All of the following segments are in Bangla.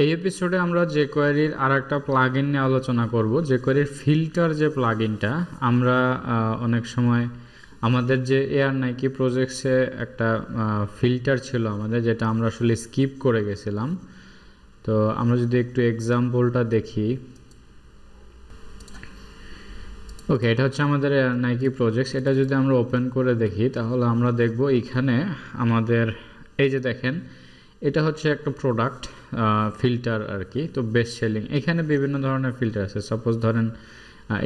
এই এপিসোডে আমরা jQuery-র আরেকটা প্লাগইন নিয়ে আলোচনা করব। jQuery-র ফিল্টার যে প্লাগইনটা, আমরা অনেক সময় আমাদের যে এয়ারনাইকি প্রজেক্টসে একটা ফিল্টার ছিল আমাদের, যেটা আমরা আসলে স্কিপ করে গেছিলাম। তো আমরা যদি একটু এক্সাম্পলটা দেখি। ওকে, এটা হচ্ছে আমাদের এয়ারনাইকি প্রজেক্টস। এটা যদি আমরা ওপেন করে দেখি তাহলে আমরা দেখব এখানে আমাদের এই যে দেখেন, এটা হচ্ছে একটা প্রোডাক্ট ফিল্টার আর কি। তো বেস্ট সেলিং, এখানে বিভিন্ন ধরনের ফিল্টার আছে। সাপোজ ধরেন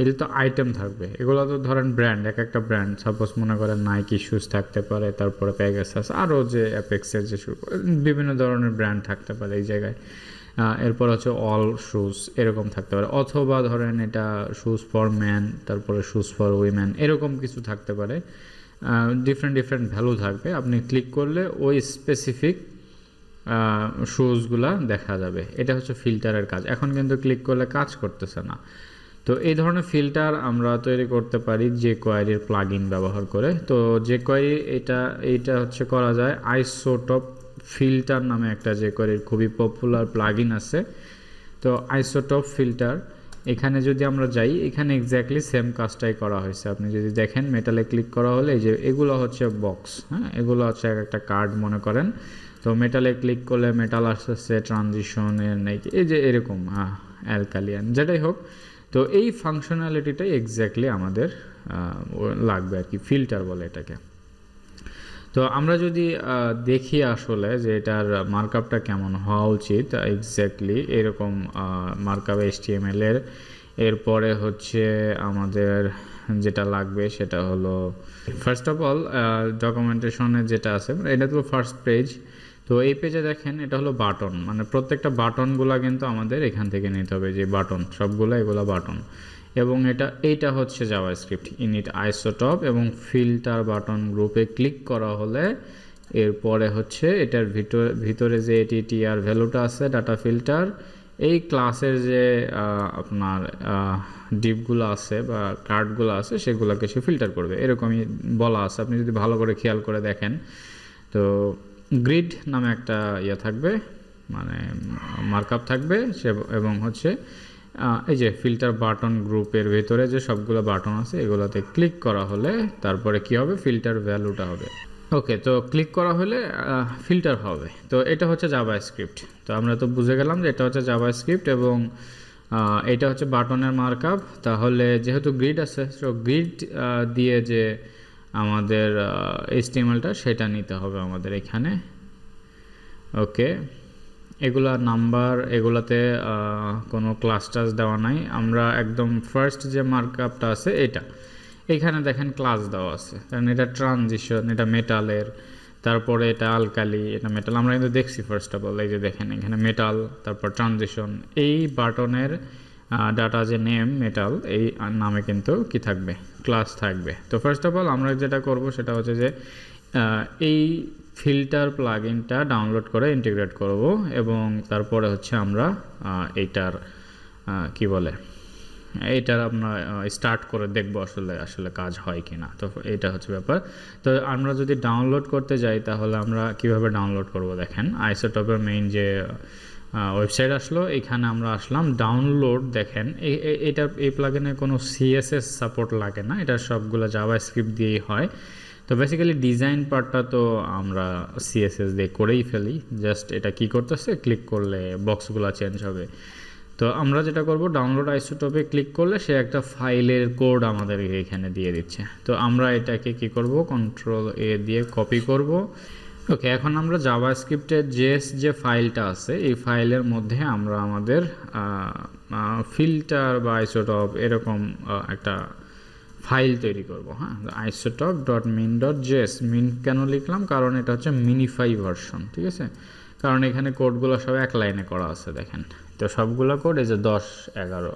এটা তো আইটেম থাকবে, এগুলো তো ধরেন ব্র্যান্ড, এক একটা ব্র্যান্ড। সাপোজ মনে করেন নাইকি শুজ থাকতে পারে, তারপরে প্যাগাসাস, আরও যে অ্যাপেক্সের যে শু, বিভিন্ন ধরনের ব্র্যান্ড থাকতে পারে এই জায়গায়। এরপর হচ্ছে অল শুজ এরকম থাকতে পারে, অথবা ধরেন এটা শুজ ফর ম্যান, তারপরে শুজ ফর উইমেন, এরকম কিছু থাকতে পারে। ডিফারেন্ট ভ্যালু থাকবে। আপনি ক্লিক করলে ওই স্পেসিফিক শুজগুলা দেখা যাবে। এটা হচ্ছে ফিল্টারের কাজ। এখন কিন্তু ক্লিক করলে কাজ করতেছে না। তো এই ধরনের ফিল্টার আমরা তৈরি করতে পারি jQuery-র প্লাগইন ব্যবহার করে। তো jQuery এইটা হচ্ছে করা যায়। আইসোটপ ফিল্টার নামে একটা jQuery-র খুবই পপুলার প্লাগইন আছে। তো আইসোটপ ফিল্টার, এখানে যদি আমরা যাই, এখানে এক্স্যাক্টলি সেম কাজটাই করা হয়েছে। আপনি যদি দেখেন মেটালে ক্লিক করা হলে এই যে এগুলো হচ্ছে বক্স, হ্যাঁ, এগুলো হচ্ছে একটা কার্ড মনে করেন। তো মেটালে ক্লিক করলে মেটাল আসতেছে, ট্রানজিশনের নাকি এই যে এরকম অ্যালকালিয়ান, যেটাই হোক। তো এই ফাংশনালিটিটাই এক্স্যাক্টলি আমাদের লাগবে আর কি, ফিল্টার বলে এটাকে। তো আমরা যদি দেখি আসলে যে এটার মার্কআপটা কেমন হওয়া উচিত, এক্স্যাক্টলি এরকম মার্কআপ HTML-এর। এরপরে হচ্ছে আমাদের যেটা লাগবে সেটা হলো ফার্স্ট অফ অল ডকুমেন্টেশনে যেটা আছে, এটা তো ফার্স্ট পেজ। তো এই পেজে দেখেন এটা হলো বাটন, মানে প্রত্যেকটা বাটনগুলো কিন্তু আমাদের এখান থেকে নিতে হবে। যে বাটন সবগুলো, এগুলো বাটন। এবং এইটা হচ্ছে জাভাস্ক্রিপ্ট ইনিট আইসোটপ, এবং ফিল্টার বাটন গ্রুপে ক্লিক করা হলে এরপরে হচ্ছে এটার ভিতরে যে ATTR ভ্যালুটা আছে, ডাটা ফিল্টার, এই ক্লাসের যে আপনার ডিপগুলো আছে বা কার্ডগুলো আছে, সেগুলোকে সে ফিল্টার করবে, এরকমই বলা আছে। আপনি যদি ভালো করে খেয়াল করে দেখেন, তো গ্রিড নামে একটা ইয়ে থাকবে, মানে মার্কআপ থাকবে সে, এবং হচ্ছে এই যে ফিল্টার বাটন গ্রুপের ভেতরে যে সবগুলো বাটন আছে, এগুলোতে ক্লিক করা হলে তারপরে কি হবে, ফিল্টার ভ্যালুটা হবে। ওকে, তো ক্লিক করা হলে ফিল্টার হবে। তো এটা হচ্ছে জাভাস্ক্রিপ্ট। তো আমরা তো বুঝে গেলাম যে এটা হচ্ছে জাভাস্ক্রিপ্ট, এবং এটা হচ্ছে বাটনের মার্কআপ। তাহলে যেহেতু গ্রিড আছে, তো গ্রিড দিয়ে যে আমাদের HTML-টা সেটা নিতে হবে আমাদের এখানে। ওকে, এগুলা নাম্বার, এগুলাতে কোনো ক্লাস টাস দেওয়া নাই। আমরা একদম ফার্স্ট যে মার্কআপটা আছে এটা, এখানে দেখেন ক্লাস দেওয়া আছে, কারণ এটা ট্রানজিশন, এটা মেটালের, তারপরে এটা আলকালি, এটা মেটাল। আমরা কিন্তু দেখছি ফার্স্ট অফ অল, এই যে দেখেন এখানে মেটাল, তারপর ট্রানজিশন। এই বাটনের ডাটা যে নেম মেটাল, এই নামে কিন্তু কি থাকবে, ক্লাস থাকবে। তো ফার্স্ট অফ অল আমরা যেটা করব সেটা হচ্ছে যে এই ফিল্টার প্লাগইনটা ডাউনলোড করে ইন্টিগ্রেট করব, এবং তারপরে হচ্ছে আমরা এইটার কি বলে, এইটার আমরা স্টার্ট করে দেখব আসলে কাজ হয় কি না। তো এইটা হচ্ছে ব্যাপার। তো আমরা যদি ডাউনলোড করতে যাই তাহলে আমরা কিভাবে ডাউনলোড করব, দেখেন আইসোটপের মেইন যে ওয়েবসাইট আসলো, এখানে আমরা আসলাম, ডাউনলোড। দেখেন এই প্লাগইনে কোনো CSS সাপোর্ট লাগে না, এটা সবগুলো জাভাস্ক্রিপ্ট দিয়েই হয়। তো বেসিক্যালি ডিজাইন পার্টটা তো আমরা CSS দিয়ে করেই ফেলি, জাস্ট এটা কি করতেছে, ক্লিক করলে বক্সগুলো চেঞ্জ হবে। তো আমরা যেটা করব, ডাউনলোড আইসোটপে ক্লিক করলে সে একটা ফাইলের কোড আমাদের এখানে দিয়ে দিচ্ছে। তো আমরা এটাকে কি করব, Ctrl+A দিয়ে কপি করব। ওকে, এখন আমরা জাভাস্ক্রিপ্টের যে ফাইলটা আছে, এই ফাইলের মধ্যে আমরা আমাদের ফিল্টার বা আইসোটপ এরকম একটা ফাইল তৈরি করব। হ্যাঁ, isotop.min.js। মিন কেন লিখলাম, কারণ এটা হচ্ছে মিনিফাই ভার্সন, ঠিক আছে। কারণ এখানে কোডগুলো সব এক লাইনে করা আছে, দেখেন। তো সবগুলো কোড এই যে 10-11,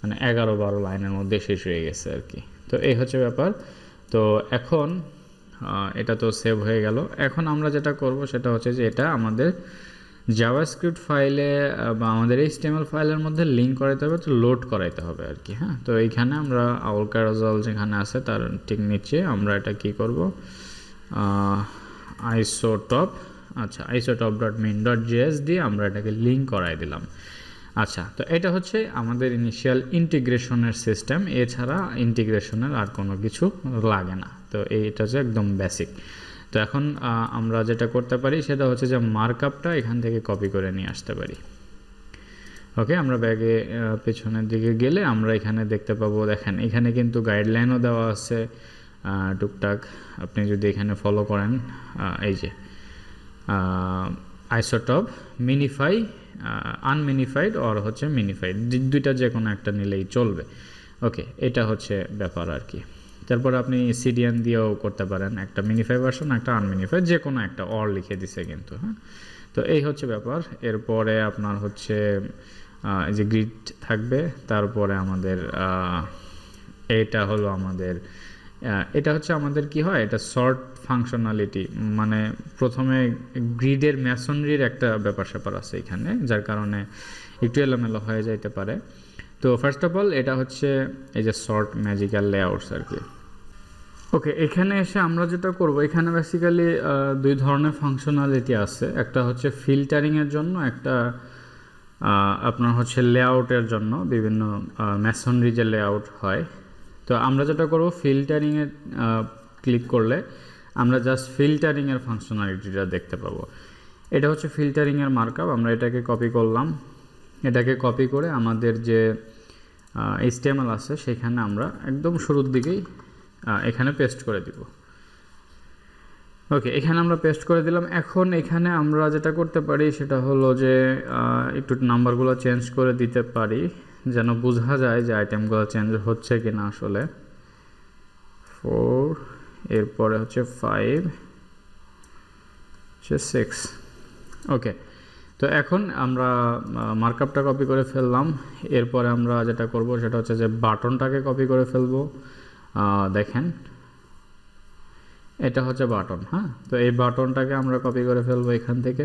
মানে 11-12 লাইনের মধ্যে শেষ হয়ে গেছে আর কি। তো এই হচ্ছে ব্যাপার। তো এখন এটা তো সেভ হয়ে গেল। এখন আমরা যেটা করব সেটা হচ্ছে যে এটা আমাদের জাভাস্ক্রিপ্ট ফাইলে বা আমাদের HTML ফাইলের মধ্যে লিঙ্ক করাইতে হবে, তো লোড করাইতে হবে আর কি। হ্যাঁ, তো এইখানে আমরা আউল ক্যারোজাল যেখানে আছে তার ঠিক নিচে আমরা এটা কি করব, আইসোটপ আচ্ছা isotop.main.js দিয়ে আমরা এটাকে লিঙ্ক করাই দিলাম। আচ্ছা, তো এটা হচ্ছে আমাদের ইনিশিয়াল ইন্টিগ্রেশনের সিস্টেম, এছাড়া ইন্টিগ্রেশনের আর কোনো কিছু লাগে না। তো এইটা হচ্ছে একদম বেসিক। তো এখন আমরা যেটা করতে পারি সেটা হচ্ছে যে মার্কআপটা এখান থেকে কপি করে নিয়ে আসতে পারি। ওকে, আমরা ব্যাগে পেছনের দিকে গেলে আমরা এখানে দেখতে পাবো, দেখেন এখানে কিন্তু গাইডলাইনও দেওয়া আছে টুকটাক। আপনি যদি এখানে ফলো করেন, এই যে আইসোটপ মিনিফাই, আনমিনিফাইড আর হচ্ছে মিনিফাইড, দুইটা যে কোনো একটা নিলেই চলবে। ওকে, এটা হচ্ছে ব্যাপার আর কি। তারপর আপনি সিডিএন দিয়েও করতে পারেন, একটা মিনিফাই ভার্সন একটা আনমিনিফাইড, যে কোনো একটা অর লিখে দিছে কিন্তু। হ্যাঁ, তো এই হচ্ছে ব্যাপার। এরপরে আপনার হচ্ছে এই যে গ্রিড থাকবে, তারপরে আমাদের এটা হলো আমাদের এটা হচ্ছে আমাদের কি হয়, এটা শর্ট ফাংশনালিটি, মানে প্রথমে গ্রিডের ম্যাসনরির একটা ব্যাপার স্যাপার আছে এখানে, যার কারণে একটু এলোমেলো হয়ে যাইতে পারে। তো ফার্স্ট অফ অল এটা হচ্ছে এই যে শর্ট ম্যাজিক্যাল লেআউটস আর কি। ওকে, এখানে এসে আমরা যেটা করব, এখানে বেসিক্যালি দুই ধরনের ফাংশনালিটি আছে, একটা হচ্ছে ফিল্টারিংয়ের জন্য, একটা আপনার হচ্ছে লেআউটের জন্য, বিভিন্ন ম্যাসনরি যে লেআউট হয়। তো আমরা যেটা করব, ফিল্টারিংয়ে ক্লিক করলে আমরা জাস্ট ফিল্টারিংয়ের ফাংশনালিটিটা দেখতে পাবো। এটা হচ্ছে ফিল্টারিংয়ের মার্কআপ। আমরা এটাকে কপি করলাম, এটাকে কপি করে আমাদের যে HTML আছে সেখানে আমরা একদম শুরুর দিকেই এখানে পেস্ট করে দিব। ওকে, এখানে আমরা পেস্ট করে দিলাম। এখন এখানে আমরা যেটা করতে পারি সেটা হলো যে একটু নাম্বারগুলো চেঞ্জ করে দিতে পারি, যেন বোঝা যায় যে আইটেমগুলো চেঞ্জ হচ্ছে কিনা। আসলে 4, এরপরে হচ্ছে 5, হচ্ছে 6। ওকে, তো এখন আমরা মার্কআপটা কপি করে ফেললাম। এরপরে আমরা যেটা করব সেটা হচ্ছে যে বাটনটাকে কপি করে ফেলবো। দেখেন এটা হচ্ছে বাটন। হ্যাঁ, তো এই বাটনটাকে আমরা কপি করে ফেলবো এখান থেকে।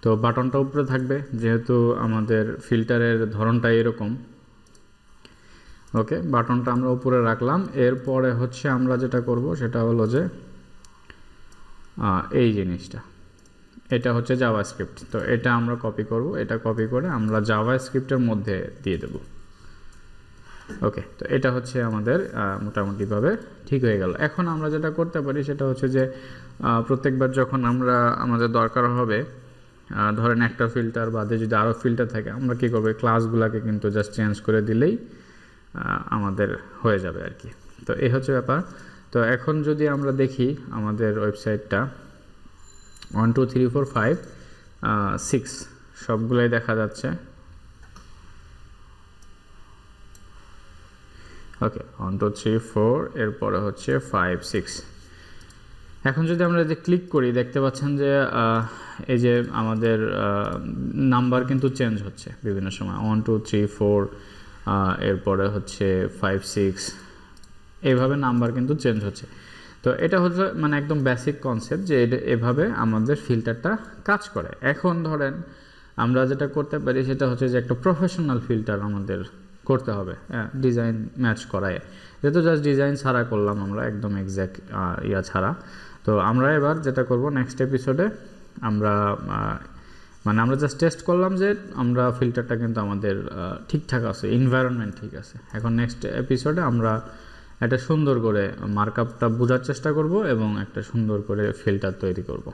তো বাটনটা উপরে থাকবে, যেহেতু আমাদের ফিল্টারের ধরনটা এরকম। ওকে, বাটনটা আমরা উপরে রাখলাম। এরপরে হচ্ছে আমরা যেটা করব সেটা হলো যে এই জিনিসটা, এটা হচ্ছে জাভাস্ক্রিপ্ট। তো এটা আমরা কপি করব, এটা কপি করে আমরা জাভাস্ক্রিপ্টের মধ্যে দিয়ে দেব। ওকে, তো এটা হচ্ছে আমাদের মোটামুটিভাবে ঠিক হয়ে গেল। এখন আমরা যেটা করতে পারি সেটা হচ্ছে যে প্রত্যেকবার যখন আমরা আমাদের দরকার হবে, ধরেন একটা ফিল্টার বাদে যদি আরও ফিল্টার থাকে, আমরা কী করবো, ক্লাসগুলোকে কিন্তু জাস্ট চেঞ্জ করে দিলেই আমাদের হয়ে যাবে আর কি। তো এই হচ্ছে ব্যাপার। তো এখন যদি আমরা দেখি আমাদের ওয়েবসাইটটা 1 2 3 4 5 6 সবগুলোই দেখা যাচ্ছে। ওকে, 1 2 3 4, এরপরে হচ্ছে 5 6। এখন যদি আমরা যে ক্লিক করি, দেখতে পাচ্ছেন যে এই যে আমাদের নাম্বার কিন্তু চেঞ্জ হচ্ছে বিভিন্ন সময়, 1 2 3 4, এরপরে হচ্ছে 5 6, এইভাবে নাম্বার কিন্তু চেঞ্জ হচ্ছে। তো এটা হচ্ছে মানে একদম বেসিক কনসেপ্ট যে এভাবে আমাদের ফিল্টারটা কাজ করে। এখন ধরেন আমরা যেটা করতে পারি সেটা হচ্ছে যে একটা প্রফেশনাল ফিল্টার আমাদের করতে হবে, ডিজাইন ম্যাচ করায়। যেহেতু জাস্ট ডিজাইন ছাড়া করলাম আমরা, একদম এক্স্যাক্ট ছাড়া। তো আমরা এবার যেটা করব, নেক্সট এপিসোডে আমরা মানে আমরা জাস্ট টেস্ট করলাম যে আমরা ফিল্টারটা কিন্তু আমাদের ঠিকঠাক আছে, এনভায়রনমেন্ট ঠিক আছে। এখন নেক্সট এপিসোডে আমরা একটা সুন্দর করে মার্কআপটা বোঝার চেষ্টা করব এবং একটা সুন্দর করে ফিল্টার তৈরি করব।